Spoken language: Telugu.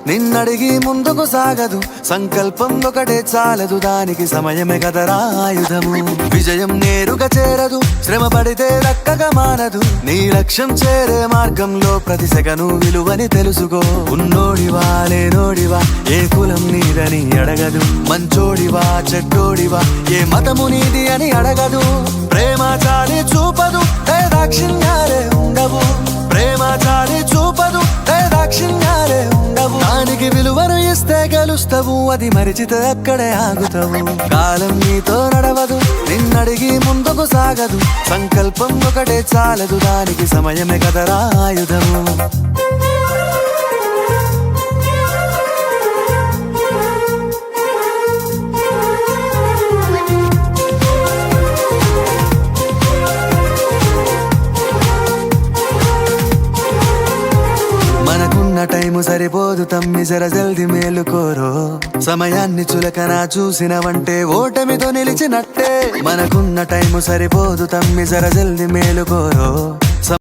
నిన్నడిగి ముందుకు సాగదు, సంకల్పం ఒకటే చాలదు, దానికి సమయమే కదరా ఆయుధము. విజయం నేరుగా చేరదు, శ్రమ పడితే దక్కగా మానదు, నీ లక్ష్యం చేరే మార్గంలో ప్రతి సెకను విలువని తెలుసుకో. ఉన్నోడివా లేనోడివా, ఏ కులం నీదని అడగదు, మంచోడివా చెడ్డోడివా, ఏ మతము నీది అని అడగదు. ప్రేమ చాలి చూపదు, దాక్షిణ్యాలే ఉండవు, ప్రేమ చాలి చూపదు, దాక్షిణ్యాలే ఉండవు. దానికి విలువను ఇస్తే గెలుస్తావు, అది మరిచితే అక్కడే ఆగుతావు. కాలం నీతో నడవదు, నిన్నడిగి ముందుకు సాగదు, సంకల్పం ఒకటే చాలదు, దానికి సమయమే కదరా ఆయుధము. టైము సరిపోదు తమ్మి, జర జల్ది మేలుకోరో. సమయాన్ని చులకన చూసినవంటే ఓటమితో నిలిచినట్టే. మనకున్న టైము సరిపోదు తమ్మి, జర జల్ది మేలుకోరో.